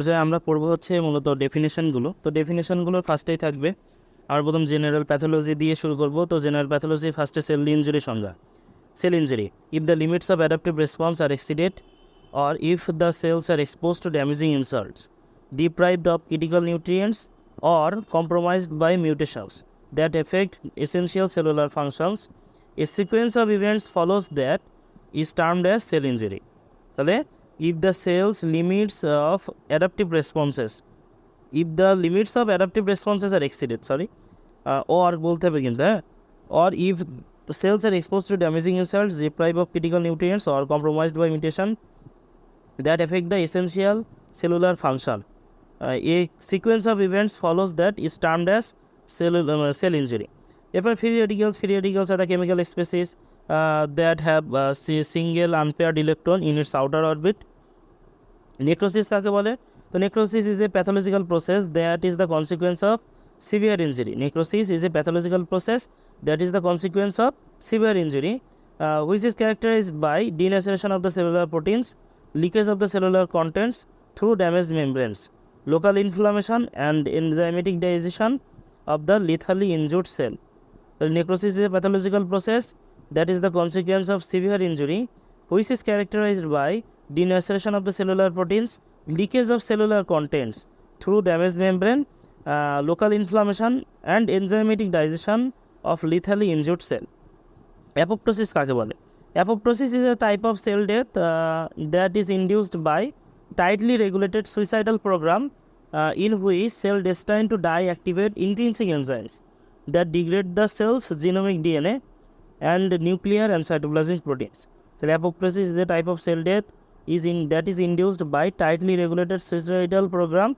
যে আমরা পড়বো হচ্ছে মূলত ডেফিনেশনগুলো। তো ডেফিনেশনগুলো ফার্স্টেই থাকবে। আর প্রথম জেনারেল প্যাথোলজি দিয়ে শুরু করব। তো জেনারেল প্যাথোলজি ফার্স্টে সেল ইনজুরি সংজ্ঞা। Sell injury: if the limits of adaptive response are exceeded, or if the cells are exposed to damaging insults, deprived of critical nutrients, or compromised by mutations that affect essential cellular functions, a sequence of events follows that is termed as cell injury. তাহলে if the cells limits of adaptive responses, if the limits of adaptive responses are exceeded, or বলতে হবে কিন্তু, or if cells are exposed to damaging insults, deprived of critical nutrients, or compromised by mutation that affect the essential cellular function, a sequence of events follows that is termed as cell injury. এরপর free radicals are the chemical species that have single unpaired electron in its outer orbit. Necrosis কাকে বলে? তো necrosis is a pathological process that is the consequence of severe injury. Necrosis is a pathological process that is the consequence of severe injury, which is characterized by denaturation of the cellular proteins, leakage of the cellular contents through damaged membranes, local inflammation, and enzymatic digestion of the lethally injured cell. The necrosis is a pathological process that is the consequence of severe injury, which is characterized by denaturation of the cellular proteins, leakage of cellular contents through damaged membrane, local inflammation, and enzymatic digestion of lethally injured cell. Apoptosis কাকে বলে? Apoptosis is a type of cell death that is induced by tightly regulated suicidal program in which cell destined to die activate intrinsic enzymes that degrade the cell's genomic DNA and nuclear and cytoplasmic proteins. So apoptosis is a type of cell death that is induced by tightly regulated suicidal program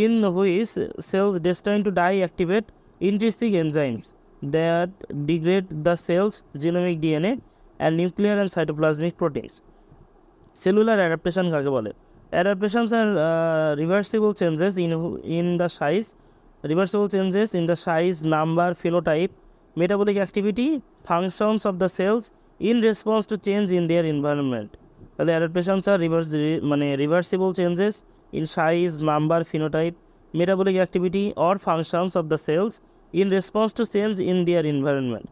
in which cells destined to die activate intrinsic enzymes that degrade the cell's genomic DNA and nuclear and cytoplasmic proteins. Cellular adaptation কাকে বলে? Adaptations are reversible changes in the size, number, phenotype, metabolic activity, functions of the cells in response to change in their environment. The adaptations are reversible changes in size, number, phenotype, metabolic activity, or functions of the cells in response to change in their environment.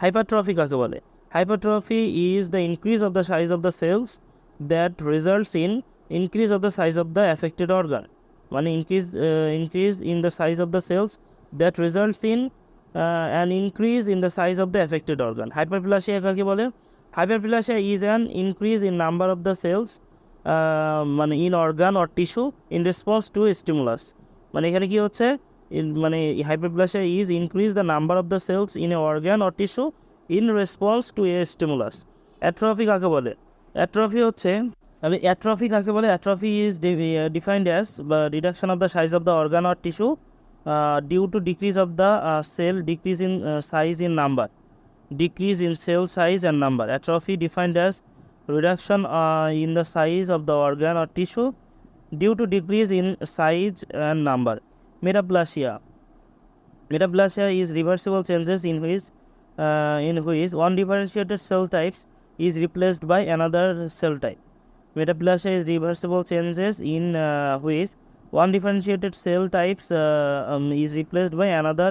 Hypertrophy কাকে বলে? Hypertrophy is the increase of the size of the cells that results in increase of the size of the affected organ. Increase in the size of the cells that results in an increase in the size of the affected organ. Hyperplasia কাকে বলে? Hyperplasia is an increase in number of the cells in organ or tissue in response to a stimulus. এখানে কি হচ্ছে? Hyperplasia is increase the number of the cells in a organ or tissue in response to a stimulus. Atrophy কাকে বলে? Atrophy হচ্ছে Atrophy is defined as reduction of the size of the organ or tissue due to decrease of the cell, decrease in size in number, decrease in cell size and number. Atrophy defined as reduction in the size of the organ or tissue due to decrease in size and number. Metaplasia is reversible changes in which one differentiated cell types is replaced by another cell type. Metaplasia is reversible changes in which one differentiated cell types is replaced by another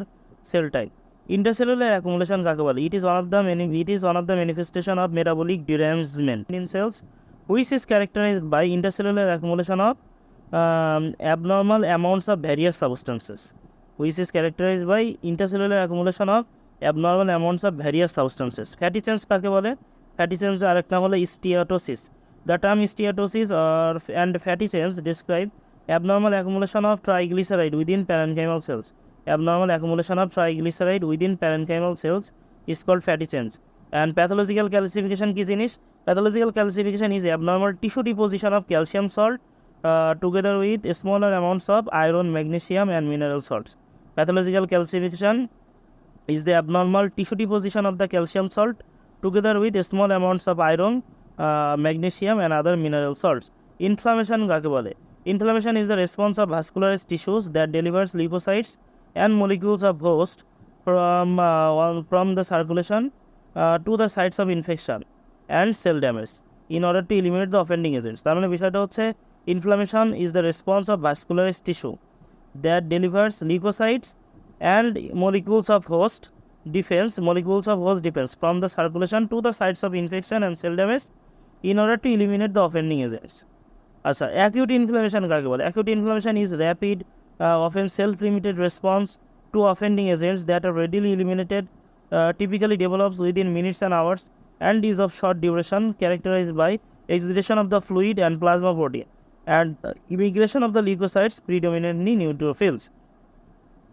cell type. Intercellular accumulation কাকে বলে? It is one of the manifestation of metabolic derangement in cells, which is characterized by intercellular accumulation of abnormal amounts of various substances. Fatty chains কাকে বলে? Fatty chains আরেক নাম হলো steatosis. The term steatosis and fatty chains describe abnormal accumulation of triglyceride within parenchymal cells. Abnormal accumulation of triglyceride within parenchymal cells is called fatty chains. And pathological calcification কি জিনিস? Pathological calcification is abnormal tissue deposition of calcium salt together with smaller amounts of iron, magnesium, and mineral salts. Pathological calcification is the abnormal tissue deposition of the calcium salt together with small amounts of iron, magnesium, and other mineral salts. Inflammation কাকে বলে? Inflammation is the response of vascularized tissues that delivers lymphocytes and molecules of host from the circulation to the sites of infection and cell damage in order to eliminate the offending agents. তার মানে বিষয়টা হচ্ছে Inflammation is the response of vascular tissue that delivers leukocytes and molecules of host defense from the circulation to the sites of infection and cell damage in order to eliminate the offending agents. আচ্ছা, acute inflammation কাকে বলে? Acute inflammation is rapid often self-limited response to offending agents that are readily eliminated, typically develops within minutes and hours, and is of short duration, characterized by exudation of the fluid and plasma protein and immigration of the leukocytes, predominantly neutrophils.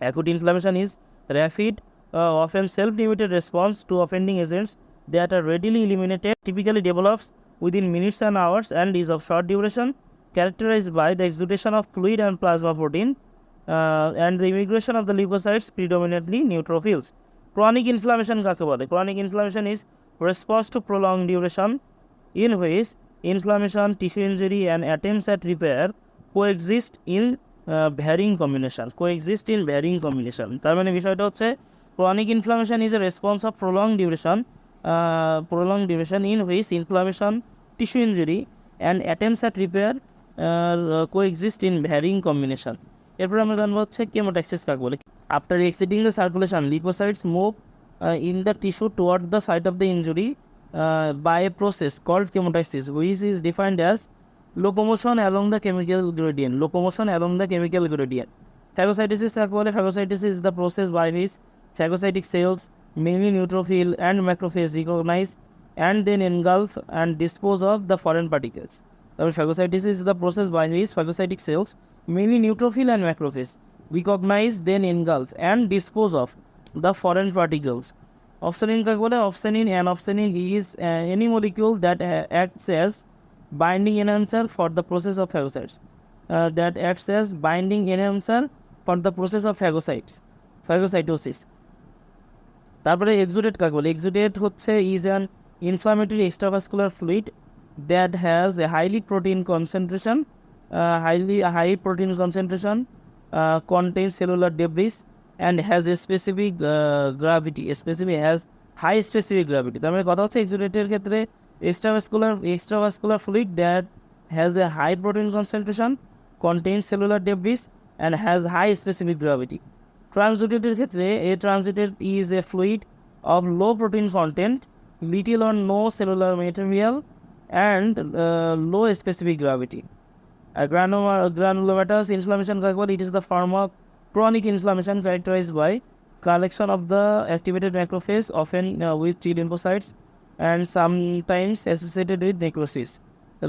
Acute inflammation is rapid, often self-limited response to offending agents that are readily eliminated, typically develops within minutes and hours, and is of short duration, characterized by the exudation of fluid and plasma protein and the immigration of the leukocytes, predominantly neutrophils. Chronic inflammation কাকে বলে? Chronic inflammation is response to prolonged duration in which inflammation, tissue injury, and attempts at repair coexist in varying combinations. তার মানে বিষয়টা হচ্ছে chronic inflammation is a response of prolonged duration in which inflammation, tissue injury, and attempts at repair coexist in varying combination. এরপর আমরা জানবো হচ্ছে chemotaxis কাকে বলে? After exiting the circulation, leukocytes move in the tissue toward the site of the injury by a process called chemotaxis, which is defined as locomotion along the chemical gradient. Phagocytosis কাকে বলে? Phagocytosis is the process by which phagocytic cells, mainly neutrophil and macrophage, recognize and then engulf and dispose of the foreign particles. Phagocytosis is the process by which phagocytic cells, mainly neutrophil and macrophage, recognize, then engulf and dispose of the foreign particles. Opsonin কাকে বলে? Opsonin is any molecule that acts as binding enhancer for the process of phagocytes. Phagocytosis. তারপরে exudate কাকে বলে? Exudate হচ্ছে is an inflammatory extravascular fluid that has a high protein concentration, contains cellular debris and has a specific gravity. Has high specific gravity. তার মানে কথা হচ্ছে এক্সুডেটের ক্ষেত্রে extravascular fluid that has a high protein concentration, contains cellular debris and has high specific gravity. Transudated ক্ষেত্রে a transudated is a fluid of low protein content, little or no cellular material and low specific gravity. Granulomatous inflammation কাকে বলে? It is the form of chronic inflammation characterized by collection of the activated macrophage, often with T lymphocytes and sometimes associated with necrosis.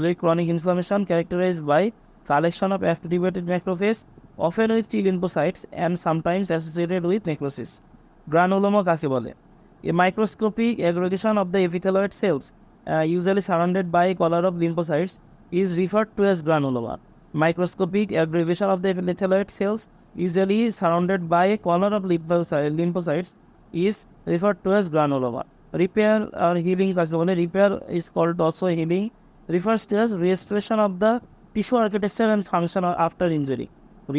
The chronic inflammation characterized by collection of activated macrophage, often with T lymphocytes and sometimes associated with necrosis. Granuloma কাকে বলে? A microscopic aggregation of the epithelioid cells, usually surrounded by a collar of lymphocytes, is referred to as granuloma. Microscopic aggregation of the epithelioid cells, usually surrounded by a collar of lymphocytes, is referred to as granuloma. Repair or healing কাকে বলে? Repair is called also healing, refers to as restoration of the tissue architecture and function after injury.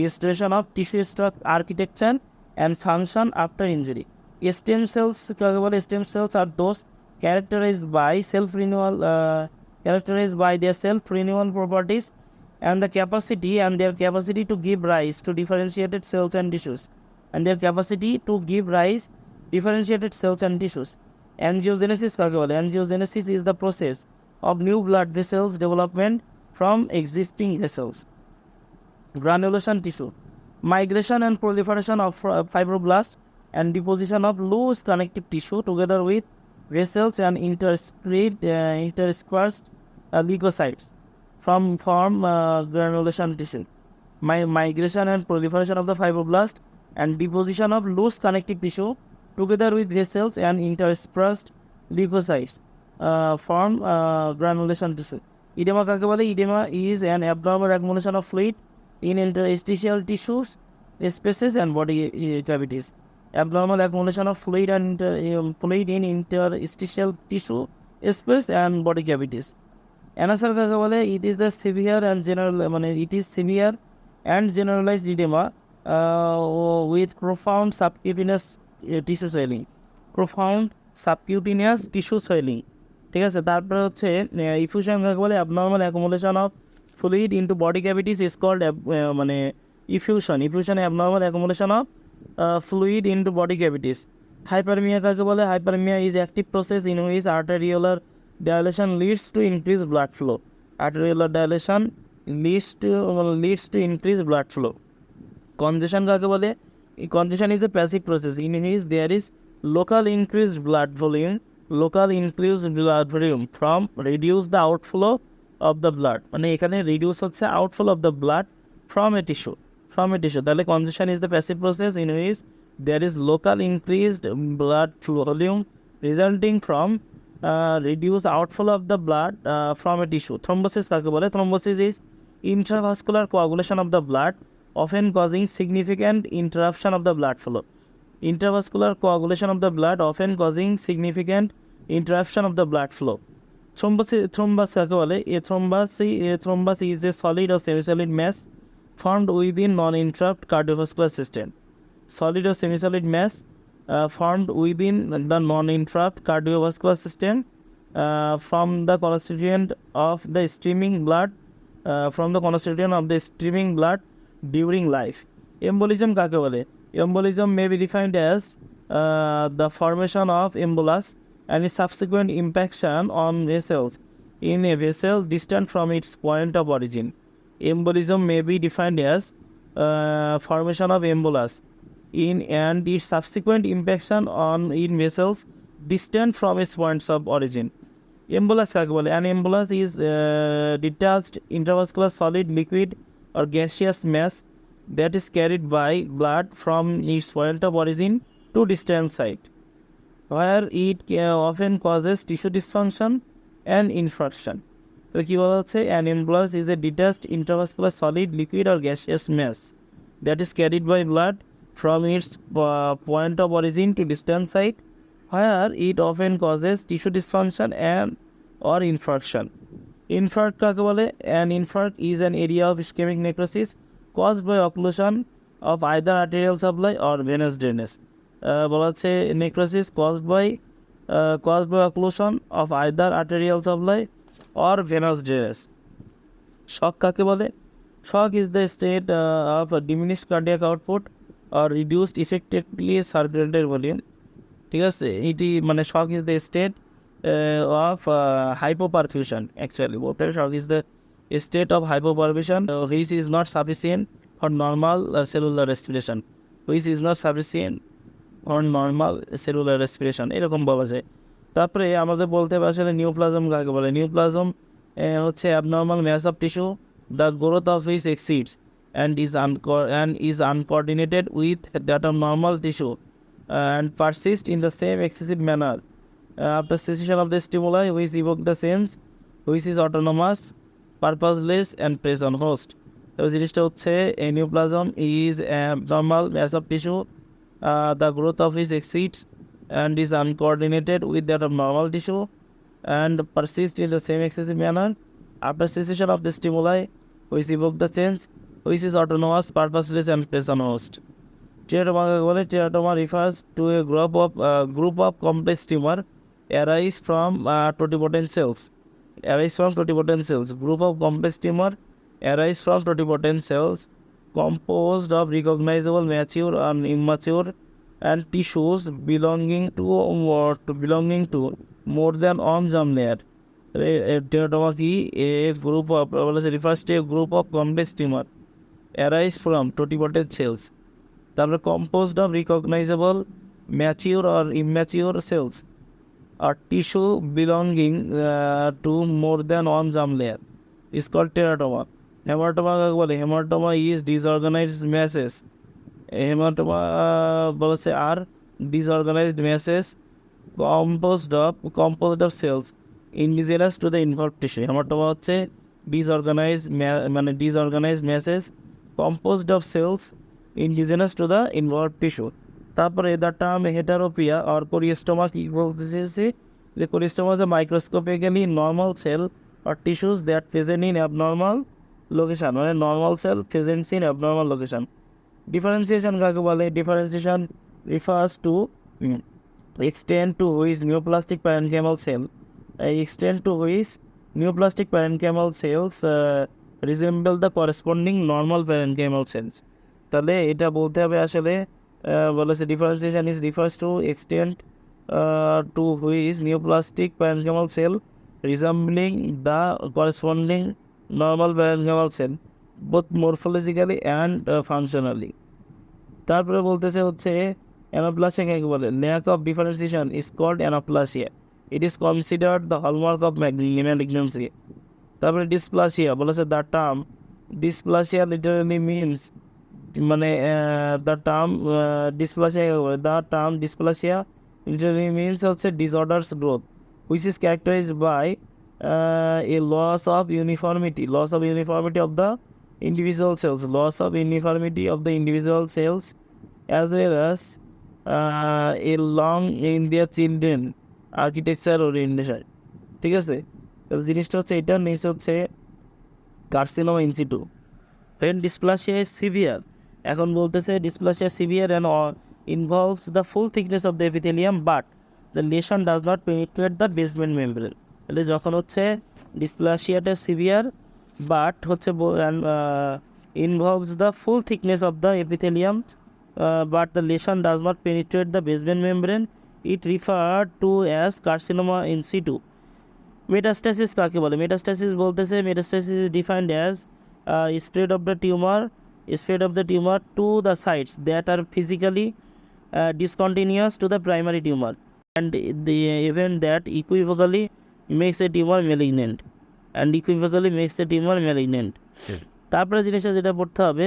Restoration of tissue architecture and function after injury. Stem cells কাকে বলে? Stem cells are those characterized by their self-renewal properties and their capacity to give rise to differentiated cells and tissues. Angiogenesis কাকে বলে? Angiogenesis is the process of new blood vessels development from existing vessels. Granulation tissue. Migration and proliferation of fibroblasts and deposition of loose connective tissue together with vessels and interspersed leukocytes form granulation tissue. Migration and proliferation of the fibroblast and deposition of loose connective tissue together with vessels and interspersed leukocytes form granulation tissue. Edema কাকে বলে? Edema is an abnormal accumulation of fluid in interstitial tissues, spaces and body cavities. Abnormal accumulation of fluid in interstitial tissue, space and body cavities. Anasar কাকে বলে? It is severe and generalized edema with profound subcutaneous tissue swelling. ঠিক আছে। তারপরে হচ্ছে effusion কাকে বলে? Abnormal accumulation of fluid into body cavities is called মানে effusion abnormal accumulation of fluid into body cavities. Hyperemia কাকে বলে? Hyperemia is active process in which arteriolar dilation leads to increased blood flow. Arteriolar dilation leads to increased blood flow. Congestion কাকে বলে? Congestion is a passive process in which there is local increased blood volume from reduce the outflow of the blood. মানে এখানে reduce হচ্ছে outflow of the blood from a tissue. তাহলে congestion is the passive process in which there is local increased blood volume resulting from reduced outflow of the blood from a tissue. Thrombosis কাকে বলে? Thrombosis is intravascular coagulation of the blood, often causing significant interruption of the blood flow. Intravascular coagulation of the blood often causing significant interruption of the blood flow. Thrombus কাকে বলে? A thrombus is a solid or semi-solid mass formed within non-interrupt cardiovascular system. Solid or semi-solid mass formed within the non-interrupt cardiovascular system from the constituent of the streaming blood during life. Embolism কাকে বলে? Embolism may be defined as the formation of embolus and its subsequent impaction on vessels in a vessel distant from its point of origin. Embolism may be defined as formation of embolus and its subsequent impaction on in vessels distant from its points of origin. Embolus কাকে বলে? An embolus is detached intravascular solid, liquid or gaseous mass that is carried by blood from its point of origin to distant site, where it often causes tissue dysfunction and infarction. So কি বলা হচ্ছে? An embolus is a detached intravascular solid, liquid or gaseous mass that is carried by blood from its point of origin to distant site, where it often causes tissue dysfunction and or infarction. Infarct কাকে বলে? An infarct is an area of ischemic necrosis caused by occlusion of either arterial supply or venous drainage. বলা হচ্ছে necrosis caused by occlusion of either arterial supply or venous drainage. Shock কাকে বলে? Shock is the state of a diminished cardiac output or reduced effectively circulatory volume. ঠিক আছে, এটি মানে shock is the state of hypoperfusion. Actually shock is the state of hypoperfusion which is not sufficient for normal cellular respiration. এরকম বলা যায়। তারপরে আমাদের বলতে হবে আসলে নিউপ্লাজম কাকে বলে? নিউপ্লাজম হচ্ছে abnormal mass of tissue the growth of which exceeds and is uncoordinated with that of normal tissue and persist in the same excessive manner after cessation of the stimuli which evoke the sense, which is autonomous, purposeless and preys on host. তো জিনিসটা হচ্ছে নিউপ্লাজম is abnormal mass of tissue the growth of which exceeds and is uncoordinated with that of normal tissue and persist in the same excessive manner after cessation of the stimuli which evoke the sense, which is autonomous, purposeless and preys on host. Teratoma কাকে বলে? Teratoma refers to a group of complex tumor arise from totipotent cells. Group of complex tumor arise from totipotent cells composed of recognizable mature and immature and tissues belonging to more than one germ layer. Teratoma কি? refers to a group of complex tumor arise from totipotent cells that are composed of recognizable mature or immature cells or tissue belonging to more than one germ layer is called teratoma. Hematoma কাকে বলে? Hematoma is disorganized masses. Hematoma বলছে are disorganized masses composed of cells indigenous to the involved tissue. Hematoma হচ্ছে disorganized masses composed of cells indigenous to the involved tissue. তারপরে the term heteropia or choriostoma কি বলতে চেয়েছে? The choriostoma is a microscopically normal cell or tissues that present in abnormal location, মানে normal cell presents in abnormal location. Differentiation কাকে বলে? Differentiation refers to extent to which neoplastic parenchymal cells resemble the corresponding normal parenchymal cells. তাহলে এটা বলতে হবে আসলে বলেছে differentiation is refers to extent to which neoplastic parenchymal cell resembling the corresponding normal parenchymal cell both morphologically and functionally. তারপরে বলতেছে হচ্ছে anaplasia কাকে বলে? Lack of differentiation is called anaplasia. It is considered the hallmark of malignancy. তারপরে dysplasia বলেছে the term dysplasia literally means মানে the term dysplasia the term dysplasia literally means হচ্ছে disorders growth which is characterised by a loss of uniformity of the individual cells, loss of uniformity of the individual cells as well as a long in their children architecture orientation. ঠিক আছে, তাহলে জিনিসটা হচ্ছে এটা। Next হচ্ছে carcinoma in situ. when dysplasia is severe, এখন বলতেছে dysplasia severe and involves the full thickness of the epithelium but the lesion does not penetrate the basement membrane. তাহলে যখন হচ্ছে dysplasiaটা severe but হচ্ছে involves the full thickness of the epithelium but the lesion does not penetrate the basement membrane, it referred to as carcinoma in situ. Metastasis কাকে বলে? Metastasis বলতেছে metastasis is defined as spread of the tumor to the sites that are physically discontinuous to the primary tumor and the event that equivocally makes a tumor malignant. তারপরে জিনিসটা যেটা পড়তে হবে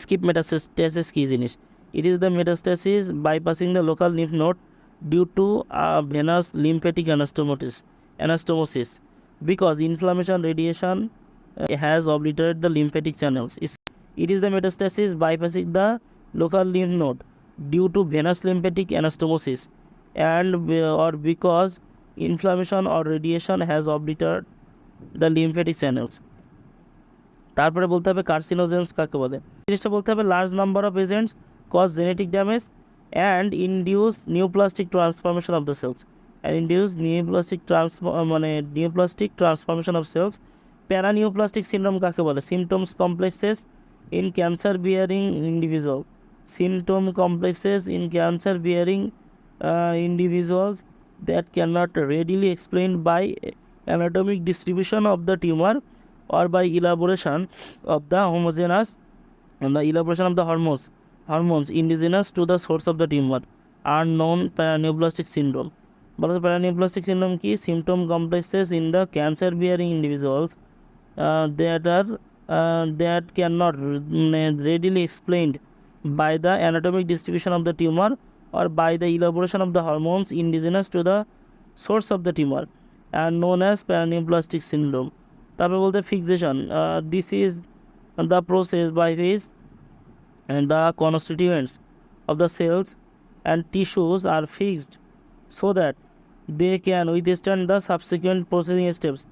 skip metastasis কী জিনিস? It is the metastasis bypassing the local lymph node due to venous lymphatic anastomosis because inflammation radiation has obliterated the lymphatic channels. It is the metastasis bypassing the local lymph node due to venous lymphatic anastomosis and or because inflammation or radiation has obliterated the lymphatic channels. তারপরে বলতে হবে কার্সিনোজেন্স কাকে বলে? জিনিসটা বলতে হবে large number of agents cause genetic damage and induce neoplastic transformation of the cells neoplastic transformation of cells. Paraneoplastic syndrome কাকে বলে? Symptoms complexes in cancer bearing individuals that cannot readily explained by anatomic distribution of the tumor or by elaboration of the hormones indigenous to the source of the tumor are known paraneoplastic syndrome. বলা হয় paraneoplastic syndrome কি? Symptom complexes in the cancer bearing individuals that cannot readily explained by the anatomic distribution of the tumor or by the elaboration of the hormones indigenous to the source of the tumor and known as paraneoplastic syndrome. তারপর বলতে fixation, this is the process by which the constituents of the cells and tissues are fixed so that they can withstand the subsequent processing steps.